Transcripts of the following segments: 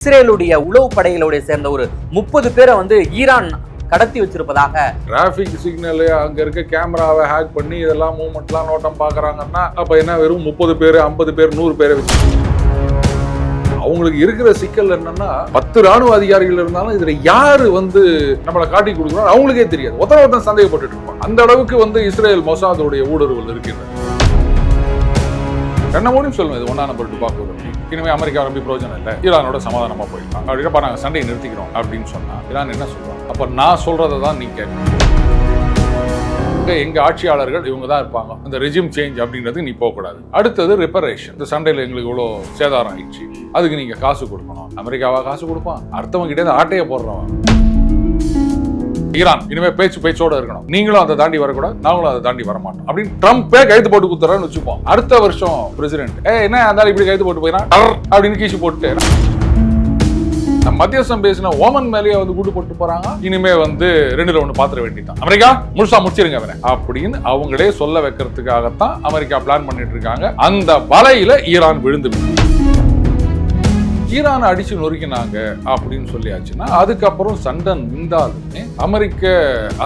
இஸ்ரேலுடைய உளவு படைகளுடைய சேர்ந்த ஒரு 30 பேரை ஈரான் கடத்தி வச்சிருப்பதாக டிராபிக் சிக்னல் அங்க இருக்க கேமராவை ஹேக் பண்ணி இதெல்லாம் மூவ்மெண்ட்லாம் நோட்டம் பாக்குறாங்கன்னா அப்ப என்ன வெறும் 30 பேர் 50 பேர் 100 பேரை வச்சு அவங்களுக்கு இருக்கிற சிக்கல் என்னன்னா 10 ராணுவ அதிகாரிகள் இருந்தாலும் இதுல யாரு நம்மளை காட்டி கொடுக்கணும் அவங்களுக்கே தெரியாது. ஒருத்தன் சந்தேகப்பட்டு இருப்பாங்க. அந்த அளவுக்கு இஸ்ரேல் மொசாதோடைய ஊடுருவல் இருக்கின்றது. கண்ணமோடியும் சொல்லுங்க, இது 1ஆம் நம்பர் துப்பாக்கி இனிமே அமெரிக்கா ரொம்ப பிரோஜனம் இல்லை, ஈரானோட சமாதானமா போயிடலாம் அப்படின்னா நாங்கள் சண்டையை நிறுத்திக்கிறோம் அப்படின்னு சொன்னா ஈரான் என்ன சொல்லுவாங்க? அப்ப நான் சொல்றதை தான் நீ கேட்கணும். எங்க ஆட்சியாளர்கள் இவங்க தான் இருப்பாங்க, அந்த ரெஜிம் சேஞ்ச் அப்படின்றது நீ போகக்கூடாது. அடுத்தது ரிப்பரேஷன். இந்த சண்டையில எங்களுக்கு இவ்வளவு சேதாரம் ஆயிடுச்சு, அதுக்கு நீங்க காசு கொடுக்கணும். அமெரிக்காவா காசு கொடுப்பான்? அடுத்தவங்க கிட்டே ஆட்டையை போடுறவன். ஈரான் இனிமே பேச்சோட இருக்கணும், நீங்களும் அதை தாண்டி வரக்கூடாது, நாங்களும் அதை தாண்டி வரமாட்டோம் அப்படின்னு ட்ரம்பே கைது போட்டு குத்துறான்னு வச்சுப்போம். அடுத்த வருஷம் பிரசிடென்ட் என்ன இருந்தாலும் இப்படி கைது போட்டு போயிடா அப்படின்னு கீச்சு போட்டு மத்தியஸ்தம் பேசின ஓமன் மேலேயே கூட்டு போட்டு போறாங்க. இனிமே 2ல் 1 பாத்திர வேண்டிதான், அமெரிக்கா முழுசா முடிச்சிருங்க அவனை அப்படின்னு அவங்களே சொல்ல வைக்கிறதுக்காகத்தான் அமெரிக்கா பிளான் பண்ணிட்டு இருக்காங்க. அந்த வலையில ஈரான் விழுந்து ஈரானை அடிச்சு நொறுக்கினாங்க அப்படின்னு சொல்லியாச்சுன்னா அதுக்கப்புறம் சண்டை நின்றாலுமே அமெரிக்க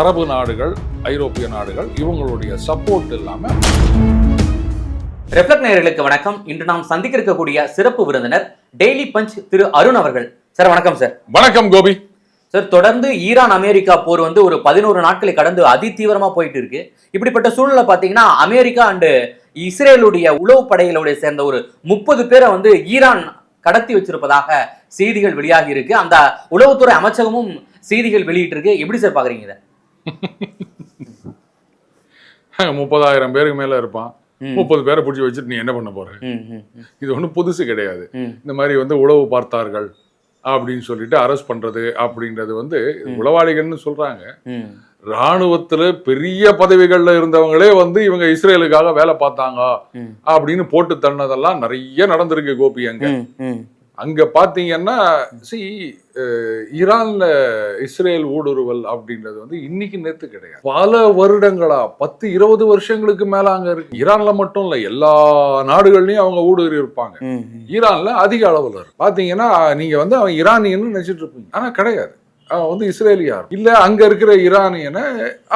அரபு நாடுகள் ஐரோப்பிய நாடுகள் இவங்களுடைய சப்போர்ட் இல்லாம. ரெஃப்ளெக்ட் நேயர்களுக்கு வணக்கம். இன்று நாம் சந்திக்க இருக்கக்கூடிய சிறப்பு விருந்தினர் டெய்லி பஞ்ச் திரு அருண் அவர்கள். சார் வணக்கம். சார் வணக்கம். கோபி சார், தொடர்ந்து ஈரான் அமெரிக்கா போர் ஒரு 11 நாட்களை கடந்து அதிதீவிரமா போயிட்டு இருக்கு. இப்படிப்பட்ட சூழ்நிலை பாத்தீங்கன்னா அமெரிக்கா அண்டு இஸ்ரேலுடைய உளவு படைகளுடைய சேர்ந்த ஒரு 30 பேரை ஈரான் கடத்தி வச்சிருப்பதாக செய்திகள் வெளியாகி இருக்கு. அந்த உளவுத்துறை அமைச்சகமும் செய்திகள் வெளியிட்டு இருக்கு. எப்படி சார் பாக்குறீங்க இதை? 30,000 பேருக்கு மேல இருப்பான், 30 பேரை பிடிச்சி வச்சுட்டு நீ என்ன பண்ண போற? இது ஒன்றும் புதுசு கிடையாது. இந்த மாதிரி உளவு பார்த்தார்கள் அப்படின்னு சொல்லிட்டு அரெஸ்ட் பண்றது அப்படின்றது உளவாளிகள்னு சொல்றாங்க. ராணுவத்துல பெரிய பதவிகள்ல இருந்தவங்களே இவங்க இஸ்ரேலுக்காக வேலை பார்த்தாங்க அப்படின்னு போட்டு தன்னதெல்லாம் நிறைய நடந்திருக்கு கோபி. அங்க பாத்தீங்கன்னா ஈரான்ல இஸ்ரேல் ஊடுருவல் அப்படின்றது இன்னைக்கு நேத்து கிடையாது, பல வருடங்களா 10-20 வருஷங்களுக்கு மேல அங்க இருக்கு. ஈரான்ல மட்டும் இல்ல, எல்லா நாடுகள்லயும் அவங்க ஊடுருவி இருப்பாங்க. ஈரான்ல அதிக அளவுல இருக்கு. பாத்தீங்கன்னா நீங்க அவன் ஈரானியன்னு நினைச்சிட்டு இருப்பீங்க, ஆனா கிடையாது. அவன் இஸ்ரேலியார் இல்ல, அங்க இருக்கிற ஈரானியனை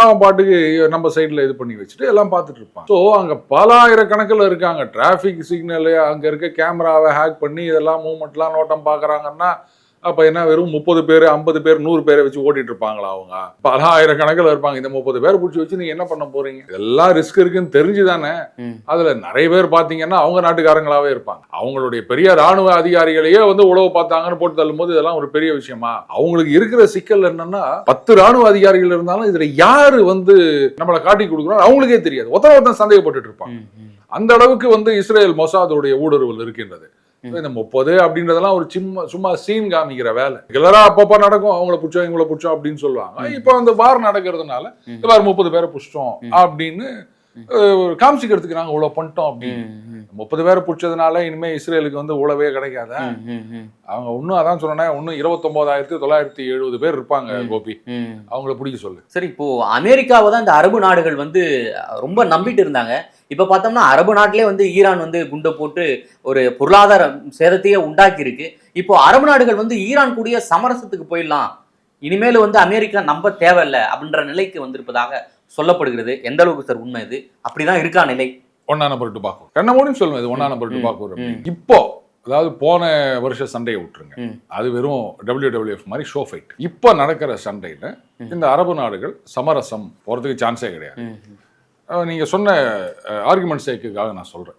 அவன் பாட்டுக்கு நம்ம சைட்ல இது பண்ணி வச்சுட்டு எல்லாம் பார்த்துட்டு இருப்பான். ஸோ அங்க பல ஆயிரக்கணக்கில் இருக்காங்க. டிராபிக் சிக்னல் அங்க இருக்க கேமராவை ஹேக் பண்ணி இதெல்லாம் மூவ்மெண்ட்லாம் நோட்டம் பாக்குறாங்கன்னா அப்ப என்ன வெறும் 30 பேர் 50 பேர் 100 பேரை வச்சு ஓட்டிட்டு இருப்பாங்களா? அவங்க பல ஆயிரக்கணக்கில் இருப்பாங்க. இந்த 30 பேர் பிடிச்சி வச்சு நீங்க என்ன பண்ண போறீங்க? இதெல்லாம் ரிஸ்க் இருக்குன்னு தெரிஞ்சுதானே. அதுல நிறைய பேர் பாத்தீங்கன்னா அவங்க நாட்டுக்காரங்களாவே இருப்பாங்க. அவங்களுடைய பெரிய ராணுவ அதிகாரிகளையே உளவு பார்த்தாங்கன்னு போட்டு தள்ளும் போது இதெல்லாம் ஒரு பெரிய விஷயமா? அவங்களுக்கு இருக்கிற சிக்கல் என்னன்னா 10 ராணுவ அதிகாரிகள் இருந்தாலும் இதுல யாரு நம்மளை காட்டி கொடுக்கணும் அவங்களுக்கே தெரியாது. ஒருத்தன் சந்தேகப்பட்டு இருப்பாங்க. அந்த அளவுக்கு இஸ்ரேல் மொசாதோடைய ஊடுருவல் இருக்கின்றது. இந்த 30 அப்படின்றதெல்லாம் ஒரு சும்மா சீன் காமிக்கிற வேலை. ரெகுலரா அப்பப்ப நடக்கும், அவங்கள புடிச்சோம் இவங்கள புடிச்சோம் அப்படின்னு சொல்லுவாங்க. இப்ப வார் நடக்கிறதுனால 30 பேரை புடிச்சிட்டோம் அப்படின்னு காமிச்சிக்கிறதுக்கு நாங்க இவ்வளவு பண்ணிட்டோம் அப்படின்னு. 30 பேரை பிடிச்சதுனால இனிமே இஸ்ரேலுக்கு உளவே கிடைக்காத. அவங்க இன்னும் அதான் சொன்னேன், இன்னும் 29,970 பேர் இருப்பாங்க கோபி, அவங்கள பிடிக்க சொல்லு. சரி, இப்போ அமெரிக்காவை தான் இந்த அரபு நாடுகள் ரொம்ப நம்பிட்டு இருந்தாங்க. இப்ப பார்த்தோம்னா அரபு நாட்டிலே ஈரான் குண்டை போட்டு ஒரு பொருளாதார சேதத்தையே உண்டாக்கி இருக்கு. இப்போ அரபு நாடுகள் ஈரான் கூடிய சமரசத்துக்கு போயிடலாம், இனிமேல் அமெரிக்கா நம்ப தேவையில்லை அப்படின்ற நிலைக்கு வந்திருப்பதாக சொல்லப்படுகிறது. எந்த அளவுக்கு சார் உண்மை இது? அப்படிதான் இருக்கா நிலை? 1ஆம் நம்பர் துப்பாக்கி கண்ணமோடியும் சொல்லுங்க, இது 1ஆம் நம்பர் துப்பாக்கி. இப்போ அதாவது போன வருஷ சண்டையை விட்டுருங்க, அது வெறும் WWF மாதிரி ஷோ ஃபைட். இப்போ நடக்கிற சண்டையில இந்த அரபு நாடுகள் சமரசம் போறதுக்கு சான்ஸே கிடையாது. நீங்க சொன்ன ஆர்குமெண்ட் சேக்குக்காக நான் சொல்றேன்.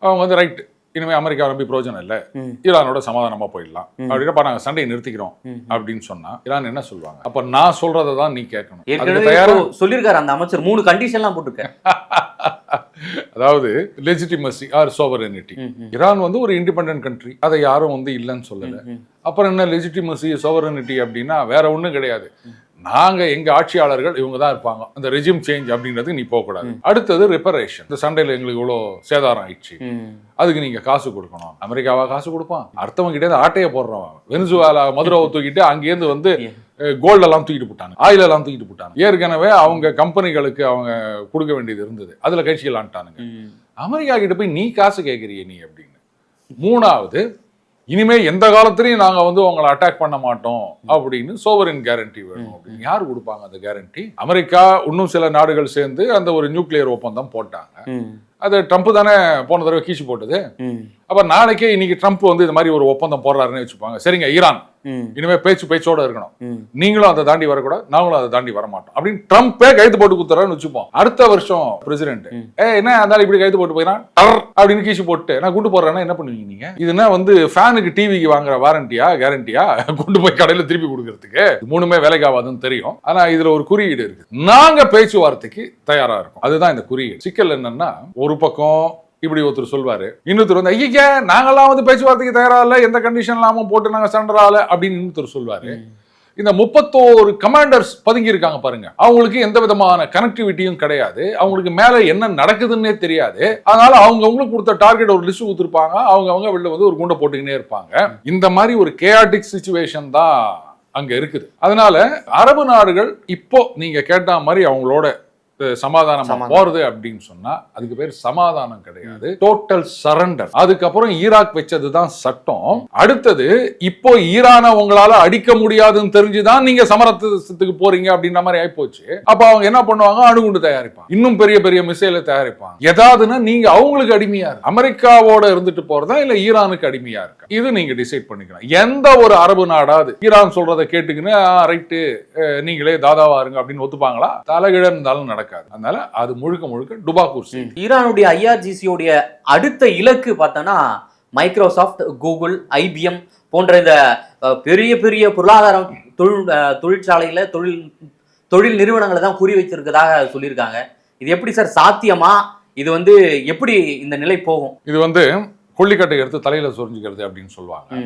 அவங்க ரைட், இனிமே அமெரிக்கா ரொம்ப பிரோஜனம் இல்லை, ஈரானோட சமாதானமா போயிடலாம் அப்படின்னா நாங்க சண்டையை நிறுத்திக்கிறோம் அப்படின்னு சொன்னா ஈரான் என்ன சொல்லுவாங்க? அப்ப நான் சொல்றதை தான் நீ கேட்கணும். சொல்லிருக்காரு அந்த அமைச்சர் 3 கண்டிஷன்லாம் போட்டுருக்கேன். அதாவது லெஜிட்டிமசி ஆர் சோவரனிட்டி. ஈரான் ஒரு இண்டிபெண்டன்ட் கண்ட்ரி, அதை யாரும் இல்லைன்னு சொல்லல. அப்புறம் என்ன லெஜிட்டிமசி சோவரனிட்டி அப்படின்னா வேற ஒண்ணும் கிடையாது. நாங்க எங்க ஆட்சியாளர்கள் இவங்க தான் இருப்பாங்க, அந்த ரெஜிம் சேஞ்ச் அப்படின்றது நீ போகக்கூடாது. அடுத்தது ரிப்பரேஷன். இந்த சண்டையில எங்களுக்கு இவ்வளவு சேதாரம் ஆயிடுச்சு, அதுக்கு நீங்க காசு கொடுக்கணும். அமெரிக்காவா காசு கொடுப்பான்? அடுத்தவங்க கிட்டே ஆட்டையை போடுறவன். வெனிசுவேலா மதுராவை தூக்கிட்டு அங்கேருந்து கோல்டு எல்லாம் தூக்கிட்டு போட்டாங்க, ஆயில் எல்லாம் தூக்கிட்டு போட்டாங்க. ஏற்கனவே அவங்க கம்பெனிகளுக்கு அவங்க கொடுக்க வேண்டியது இருந்தது, அதுல கட்சிகளான்ட்டானுங்க. அமெரிக்கா கிட்ட போய் நீ காசு கேட்கறிய நீ அப்படின்னு. 3வது இனிமே எந்த காலத்திலையும் நாங்க வந்து உங்களை அட்டாக் பண்ண மாட்டோம் அப்படின்னு சோவரின் கேரண்டி வேணும் அப்படின்னு. யாரு கொடுப்பாங்க அந்த கேரண்டி? அமெரிக்கா இன்னும் சில நாடுகள் சேர்ந்து அந்த ஒரு நியூக்ளியர் ஒப்பந்தம் போட்டாங்க. அது ட்ரம்ப் தானே போன தடவை கீச்சு போட்டது. அப்ப நாளைக்கே இன்னைக்கு ட்ரம்ப் வந்து இது மாதிரி ஒரு ஒப்பந்தம் போடுறாருன்னு வச்சுப்பாங்க. சரிங்க, ஈரான் இனிமே பேச்சோட இருக்கணும், நீங்களும் அதை தாண்டி வரக்கூடாது, நாங்களும் அதை தாண்டி வர மாட்டோம் அப்படின்னு ட்ரம்ப்பே கைது போட்டு குத்துறான்னு வச்சுப்போம். அடுத்த வருஷம் பிரசிடென்ட் என்ன இருந்தாலும் இப்படி கைது போட்டு போயிடான் அப்படின்னு கீச்சு போட்டு நான் குண்டு போடுறேன்னா என்ன பண்ணுவீங்க நீங்க? இதுனா வந்து ஃபேனுக்கு டிவிக்கு வாங்குற வாரண்டியா கேரண்டியா கொண்டு போய் கடையில திருப்பி கொடுக்கறதுக்கு? மூணுமே வேலைக்கு ஆகாதுன்னு தெரியும். ஆனா இதுல ஒரு குறியீடு இருக்கு, நாங்க பேச்சுவார்த்தைக்கு தயாரா இருக்கோம். அதுதான் இந்த குறியீடு. சிக்கல் என்னன்னா, ஒரு பக்கம் இப்படி ஒருத்தர் சொல்வாரு, இன்னொருத்தர் வந்து ஐயா நாங்கெல்லாம் வந்து பேச்சுவார்த்தைக்கு தயாரா இல்ல, எந்த கண்டிஷன் இல்லாம போட்டு நாங்க சண்டர் ஆகல அப்படின்னு இன்னொருத்தர் சொல்வாரு. இந்த 31 கமாண்டர்ஸ் பதுங்கி இருக்காங்க பாருங்க, அவங்களுக்கு எந்த விதமான கனெக்டிவிட்டியும் கிடையாது, அவங்களுக்கு மேல என்ன நடக்குதுன்னே தெரியாது. அதனால அவங்களுக்கு கொடுத்த டார்கெட் ஒரு லிஸ்ட் கொடுத்துருப்பாங்க, அவங்க வெளில வந்து ஒரு குண்டை போட்டுக்கினே இருப்பாங்க. இந்த மாதிரி ஒரு கேயாட்டிக் சிச்சுவேஷன் தான் அங்க இருக்குது. அதனால அரபு நாடுகள் இப்போ நீங்க கேட்ட மாதிரி அவங்களோட சமாதானமா போறது அப்படின்னு சொன்னா அதுக்கு பேர் சமாதானம் கிடையாது, டோட்டல் சரண்டர். அதுக்கப்புறம் ஈராக் வச்சதுதான் சட்டம். அடுத்தது இப்போ ஈரானை உங்களால அடிக்க முடியாதுன்னு தெரிஞ்சுதான் நீங்க சமரசத்துக்கு போறீங்க அப்படின்ற மாதிரி ஆயிப்போச்சு. அப்ப அவங்க என்ன பண்ணுவாங்க, அணுகுண்டு தயாரிப்பாங்க, இன்னும் பெரிய பெரிய மிசைலை தயாரிப்பாங்க. ஏதாவதுன்னா நீங்க அவங்களுக்கு அடிமையா இருக்கு, அமெரிக்காவோட இருந்துட்டு போறதா இல்ல ஈரானுக்கு அடிமையா இருக்கா, இது நீங்க டிசைட் பண்ணிக்கலாம். எந்த ஒரு அரபு நாடாவது ஈரான் சொல்றதை கேட்டுக்கின்னு ரைட்டு நீங்களே தாதாவா இருங்க அப்படின்னு ஒத்துப்பாங்களா? தலைகிழ இருந்தாலும் நடக்கும். அதனால அது முழுக்க முழுக்க டுபாக்கூர். ஈரானுடைய IRGC-உடைய அடுத்த இலக்கு பார்த்தோன்னா மைக்ரோசாஃப்ட், கூகுள், IBM போன்ற இந்த பெரிய பெரிய பொருளாதாரம் தொழிற்சாலையில தொழில் நிறுவனங்களை தான் குறி வைத்திருக்கிறதாக சொல்லியிருக்காங்க. இது எப்படி சார் சாத்தியமா? இது வந்து எப்படி இந்த நிலை போகும்? இது வந்து கொள்ளிக்கட்டை எடுத்து தலையில சொரிஞ்சுக்கிறது அப்படின்னு சொல்லுவாங்க.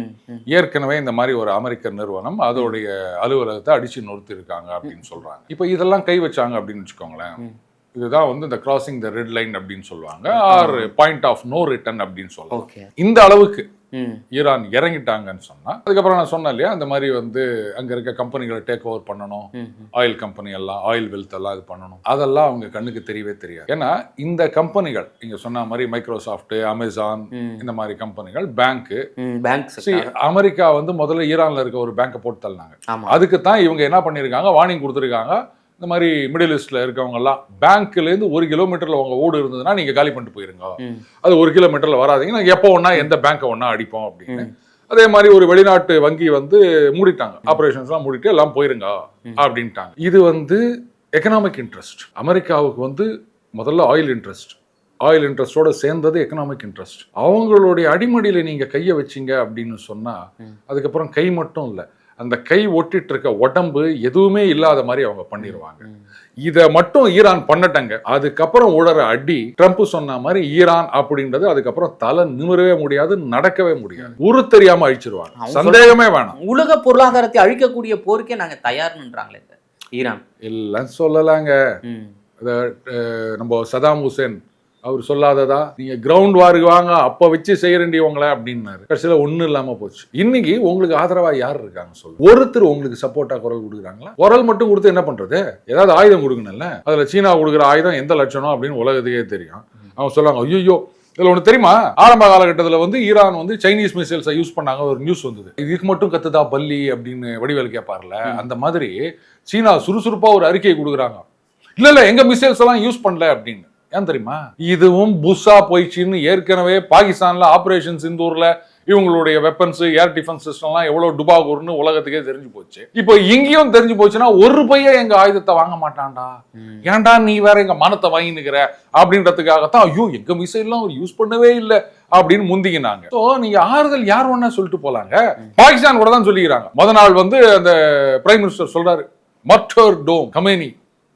ஏற்கனவே இந்த மாதிரி ஒரு அமெரிக்க நிறுவனம் அதோடைய அலுவலகத்தை அடிச்சு நொறுத்தி இருக்காங்க அப்படின்னு சொல்றாங்க. இப்ப இதெல்லாம் கை வச்சாங்க அப்படின்னு வச்சுக்கோங்களேன், இதுதான் வந்து இந்த கிராசிங் த ரெட் லைன் அப்படின்னு சொல்லுவாங்க, or point of no return அப்படின்னு சொல்லுவாங்க. இந்த அளவுக்கு ஈரான் இறங்கிட்டாங்கன்னு சொன்னா, அதுக்கப்புறம் நான் சொன்னேன் இல்லையா, அந்த மாதிரி வந்து அங்க இருக்க கம்பெனிகளை டேக் ஓவர் பண்ணணும், ஆயில் கம்பெனி எல்லாம், ஆயில் வெல்த் எல்லாம் இது பண்ணணும், அதெல்லாம் அவங்க கண்ணுக்கு தெரியவே தெரியாது. ஏன்னா இந்த கம்பெனிகள் நீங்க சொன்ன மாதிரி மைக்ரோசாஃப்ட், அமேசான் இந்த மாதிரி கம்பெனிகள், பேங்க் அமெரிக்கா வந்து முதல்ல ஈரான்ல இருக்க ஒரு பேங்கை போட்டு தள்ளினாங்க. அதுக்கு தான் இவங்க என்ன பண்ணிருக்காங்க, வார்னிங் கொடுத்துருக்காங்க, இந்த மாதிரி மிடில் ஈஸ்ட்ல இருக்கவங்க எல்லாம் பேங்க்ல இருந்து 1 கிலோமீட்டர்ல உங்க ஓடு இருந்ததுன்னா நீங்க காலி பண்ணிட்டு போயிருங்க, அது 1 கிலோமீட்டர்ல வராதீங்க, நாங்க எப்போ ஒன்னா எந்த பேங்கை ஒன்னா அடிப்போம் அப்படின்னு. அதே மாதிரி ஒரு வெளிநாட்டு வங்கி வந்து மூடிட்டாங்க, ஆபரேஷன்ஸ் எல்லாம் மூடிட்டு எல்லாம் போயிருங்க அப்படின்ட்டாங்க. இது வந்து எக்கனாமிக் இன்ட்ரெஸ்ட். அமெரிக்காவுக்கு வந்து முதல்ல ஆயில் இன்ட்ரெஸ்டோட சேர்ந்தது எக்கனாமிக் இன்ட்ரெஸ்ட். அவங்களுடைய அடிமடியில நீங்க கையை வச்சீங்க அப்படின்னு சொன்னா அதுக்கப்புறம் கை மட்டும் இல்லை, அந்த கை ஒட்டிட்டு இருக்க உடம்பு எதுவுமே இல்லாத மாதிரி அவங்க பண்ணிடுவாங்க. இதை மட்டும் ஈரான் பண்ணட்டங்க, அதுக்கப்புறம் உழற அடி ட்ரம்ப் சொன்ன மாதிரி ஈரான் அப்படின்றது அதுக்கப்புறம் தலை நிமிரவே முடியாது, நடக்கவே முடியாது, உரு தெரியாம அழிச்சிருவாங்க, சந்தேகமே வேணாம். உலக பொருளாதாரத்தை அழிக்கக்கூடிய போருக்கே நாங்க தயார்ன்றாங்களே ஈரான். எல்லாம் சொல்லலாங்க, நம்ம சதாம் ஹுசேன் அவர் சொல்லாததா, நீங்க கிரவுண்ட் வாருக்கு வாங்க அப்ப வச்சு செய்யறேண்டியவங்கள அப்படின்னாரு. கடைசியில ஒண்ணும் இல்லாம போச்சு. இன்னைக்கு உங்களுக்கு ஆதரவா யார் இருக்காங்க சொல்லு? ஒருத்தர் உங்களுக்கு சப்போர்ட்டா குரல் கொடுக்குறாங்களா? குரல் மட்டும் கொடுத்து என்ன பண்றது? ஏதாவது ஆயுதம் கொடுக்கணும்ல. அதுல சீனா கொடுக்குற ஆயுதம் எந்த லட்சணம் அப்படின்னு உலகத்துக்கே தெரியும். அவங்க சொல்லுவாங்க, ஐயோ இதுல ஒண்ணு தெரியுமா, ஆரம்ப காலகட்டத்தில் வந்து ஈரான் வந்து சைனீஸ் மிசைல்ஸை யூஸ் பண்ணாங்க, ஒரு நியூஸ் வந்தது. இதுக்கு மட்டும் கத்துதா பள்ளி அப்படின்னு வடிவேல் கேட்பார்ல, அந்த மாதிரி சீனா சுறுசுறுப்பா ஒரு அறிக்கையை கொடுக்குறாங்க, இல்ல எங்க மிசைல்ஸ் எல்லாம் யூஸ் பண்ணல அப்படின்னு. ஏன் தெரியுமா? இதுவும் புஷா போயிடுச்சுன்னு ஏற்கனவே பாகிஸ்தான்ல ஆபரேஷன் சிந்தூர்ல இவங்களுடைய வெப்பன்ஸ், ஏர் டிஃபென்ஸ் சிஸ்டம்லாம் எவ்வளவு டுபாகூர்னு உலகத்துக்கே தெரிஞ்சு போச்சு. இப்போ இங்கேயும் தெரிஞ்சு போச்சுன்னா ஒரு பையன் எங்க ஆயுதத்தை வாங்க மாட்டான்டா, ஏன்டா நீ வேற எங்க மானத்தை வாங்கினுக்கிற அப்படின்றதுக்காகத்தான் ஐயோ எங்க மிசைல்லாம் அவர் யூஸ் பண்ணவே இல்லை அப்படின்னு முந்திக்கினாங்க. ஸோ நீங்க ஆறுதல் யார் வேணா சொல்லிட்டு போலாங்க. பாகிஸ்தான் கூட தான் சொல்லிக்கிறாங்க. முத நாள் வந்து அந்த பிரைம் மினிஸ்டர் சொல்றாரு, மர்டர் டோம் கமேனி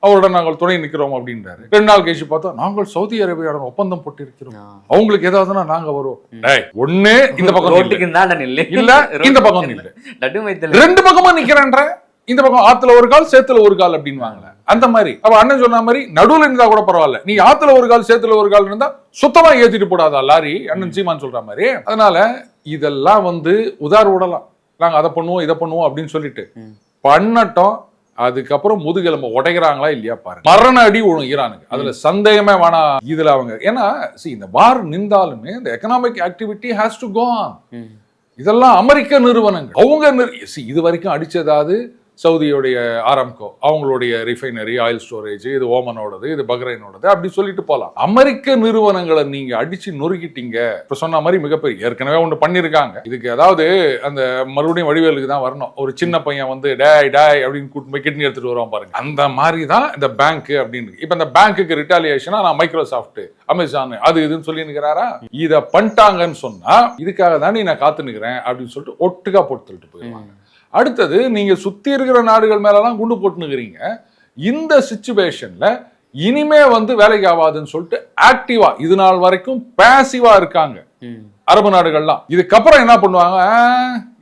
அவரோட நாங்கள் துணை நிற்கிறோம் அப்படின்றாரு. 2 நாள் கழிச்சு பார்த்தா நாங்கள் சவுதி அரேபியாவோட ஒப்பந்தம் போட்டிருக்கிறோம், அவங்களுக்கு ஏதாவதுன்னா நாங்க வருவோம். ஒண்ணு இந்த பக்கம் இல்ல இந்த பக்கம் இல்ல, 2 பக்கமா நிக்கிறேன்ற, இந்த பக்கம் ஆத்துல ஒரு கால் சேத்துல ஒரு கால் அப்படின்னு வாங்கல. அந்த மாதிரி அவ அண்ணன் சொன்ன மாதிரி நடுவுல இருந்தா கூட பரவாயில்ல, நீ ஆத்துல ஒரு கால் சேத்துல ஒரு கால் இருந்தா சுத்தமா ஏத்திட்டு போடாதா லாரி, அண்ணன் சீமான் சொல்ற மாதிரி. அதனால இதெல்லாம் வந்து உதார விடலாம், நாங்க அதை பண்ணுவோம் இதை பண்ணுவோம் அப்படின்னு சொல்லிட்டு பண்ணட்டும். அதுக்கப்புறம் முதுகெலும்பு உடைக்கிறாங்களா இல்லையா பாருங்க. மரண அடி விழும் ஈரானுக்கு, அதுல சந்தேகமே வேணாம். இதுல அவங்க ஏன்னா இந்த வார் நின்றாலுமே இந்த economic activity has to go on. இதெல்லாம் அமெரிக்க நிறுவனங்கள். அவங்க இது வரைக்கும் அடிச்சதாவது சவுதியோடைய ஆராம்கோ, அவங்களுடைய ரிஃபைனரி, ஆயில் ஸ்டோரேஜ், இது ஓமனோடது, இது பஹ்ரைனோடது, அப்படி சொல்லிட்டு போலாம். அமெரிக்க நிறுவனங்களை நீங்க அடிச்சு நொறுக்கிட்டீங்க. இப்ப சொன்ன மாதிரி மிகப்பெரிய ஏற்கனவே ஒன்று பண்ணிருக்காங்க. இதுக்கு அதாவது அந்த மறுபடியும் வடிவேலுக்கு தான் வரணும். ஒரு சின்ன பையன் வந்து டாய் டாய் அப்படின்னு கூட்டு போய் கிட்னி எடுத்துட்டு வருவான் பாருங்க. அந்த மாதிரி தான் இந்த பேங்க் அப்படின்னு. இப்ப இந்த பேங்க்குக்கு ரிட்டாலியேஷனா நான் மைக்ரோசாஃப்ட், அமேசான் அது இதுன்னு சொல்லி நிற்கிறாரா? இதை பண்ணிட்டாங்கன்னு சொன்னா இதுக்காக தான் நான் காத்து நிற்கிறேன் அப்படின்னு சொல்லிட்டு ஒட்டுக்கா போட்டு தள்ளிட்டு போயிடுவாங்க. அடுத்தது, நீங்க சுத்தி இருக்கிற நாடுகள் மேலலாம் குண்டு போட்டுனுக்கிறீங்க. இந்த சிச்சுவேஷன்ல இனிமே வந்து வேலைக்கு ஆகாதுன்னு சொல்லிட்டு ஆக்டிவா இது நாள் வரைக்கும் பேசிவா இருக்காங்க அரபு நாடுகள்லாம். இதுக்கப்புறம் என்ன பண்ணுவாங்க?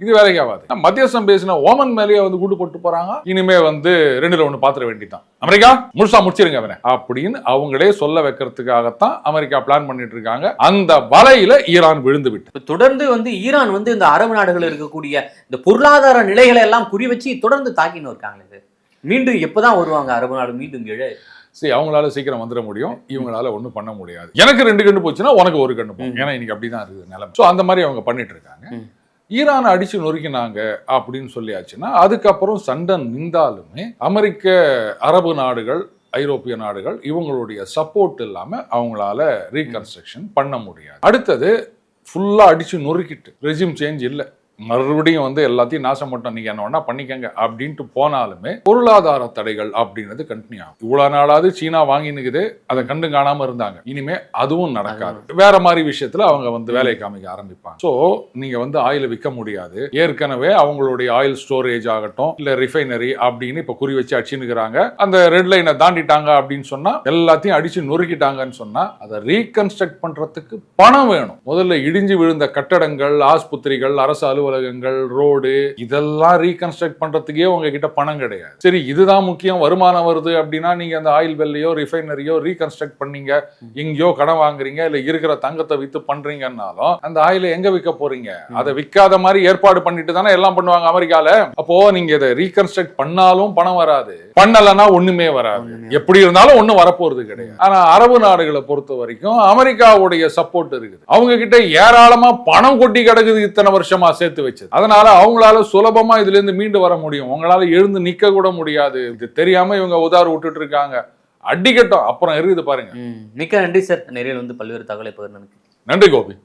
இது வேலைக்கு ஆகாது. மத்தியஸ்தம் பேசின ஓமன் மேலேயே வந்து குண்டு போட்டு போறாங்க. இனிமே வந்து 2ல் 1 பாத்திர வேண்டிதான். அமெரிக்கா முழுசா முடிச்சிருங்க அவனை அப்படின்னு அவங்களே சொல்ல வைக்கிறதுக்காகத்தான் அமெரிக்கா பிளான் பண்ணிட்டு இருக்காங்க. அந்த வலையில ஈரான் விழுந்து விட்டு தொடர்ந்து வந்து ஈரான் வந்து இந்த அரபு நாடுகள் இருக்கக்கூடிய இந்த பொருளாதார நிலைகளை எல்லாம் குறி வச்சு தொடர்ந்து தாக்கின்னு இருக்காங்க. மீண்டும் எப்பதான் வருவாங்க அரபு நாடு மீண்டும் கீழே? சரி, அவங்களால சீக்கிரம் வந்துட முடியும், இவங்களால ஒன்றும் பண்ண முடியாது. எனக்கு 2 கண்ணு போச்சுன்னா உனக்கு 1 கண்ணு போகும். ஏன்னா இன்னைக்கு அப்படிதான் இருக்குது நிலைமை. ஸோ அந்த மாதிரி அவங்க பண்ணிட்டு இருக்காங்க. ஈரானை அடிச்சு நொறுக்கினாங்க அப்படின்னு சொல்லியாச்சுன்னா அதுக்கப்புறம் சண்டை நின்றாலுமே அமெரிக்க, அரபு நாடுகள், ஐரோப்பிய நாடுகள் இவங்களுடைய சப்போர்ட் இல்லாம அவங்களால ரீகன்ஸ்ட்ரக்ஷன் பண்ண முடியாது. அடுத்தது, ஃபுல்லா அடிச்சு நொறுக்கிட்டு ரெஜிம் சேஞ்ச் இல்லை, மறுபடியும் வந்து எல்லாத்தையும் நாசம் மட்டும் நீங்க என்ன வேணா பண்ணிக்கங்க அப்படின்ட்டு போனாலுமே பொருளாதார தடைகள் அப்படின்றது கண்டினியூ ஆகும். இவ்வளவு நாளாவது சீனா வாங்கி நிக்குது, அதை கண்டு காணாம இருந்தாங்க. இனிமே அதுவும் நடக்காது. வேற மாதிரி விஷயத்துல அவங்க வந்து வேலையை காமிக்க ஆரம்பிப்பாங்க. சோ நீங்க வந்து ஆயில விற்க முடியாது. ஏற்கனவே அவங்களுடைய ஆயில் ஸ்டோரேஜ் ஆகட்டும், இல்ல ரிஃபைனரி அப்படின்னு இப்ப குறி வச்சு அடிச்சுன்னுக்குறாங்க. அந்த ரெட் லைனை தாண்டிட்டாங்க அப்படின்னு சொன்னா, எல்லாத்தையும் அடிச்சு நொறுக்கிட்டாங்கன்னு சொன்னா அதை ரீகன்ஸ்ட்ரக்ட் பண்றதுக்கு பணம் வேணும். முதல்ல இடிஞ்சு விழுந்த கட்டடங்கள், ஆஸ்பத்திரிகள், அரசு அலுவலகங்கள், ரோடு, இதெல்லாம் ரீகன்ஸ்ட்ரக்ட் பண்றதுக்கே உங்ககிட்ட பணம் கிடையாது. சரி, இதுதான் முக்கியம், வருமானம் வருது அப்படின்னா நீங்க அந்த ஆயில் வெல்லையோ ரிஃபைனரியோ ரீகன்ஸ்ட்ரக்ட் பண்ணீங்க, எங்கேயோ கடன் வாங்குறீங்க, இல்ல இருக்கிற தங்கத்தை வித்து பண்றீங்கன்னாலும் அந்த ஆயில எங்க விற்க போறீங்க? அதை விற்காத மாதிரி ஏற்பாடு பண்ணிட்டு தானே எல்லாம் பண்ணுவாங்க அமெரிக்கால. அப்போ நீங்க இதை ரீகன்ஸ்ட்ரக்ட் பண்ணாலும் பணம் வராது, பண்ணலன்னா ஒண்ணுமே வராது. எப்படி இருந்தாலும் ஒண்ணும் வரப்போறது கிடையாது. ஆனா அரபு நாடுகளை பொறுத்த வரைக்கும் அமெரிக்காவுடைய சப்போர்ட் இருக்குது. அவங்க கிட்ட ஏராளமா பணம் கொட்டி கிடக்குது, இத்தனை வருஷமா சேர்த்து வச்சது. அதனால அவங்களால சுலபமா இதுல இருந்து மீண்டு வர முடியும். உங்களால எழுந்து நிக்க கூட முடியாது. இது தெரியாம இவங்க உதாறு விட்டுட்டு இருக்காங்க. அடிக்கட்டும், அப்புறம் இருக்குது பாருங்க. மிக்க நன்றி சார். நிறைய வந்து பல்வேறு தகவலை பகிர்ந்ததுக்கு. நன்றி கோபி.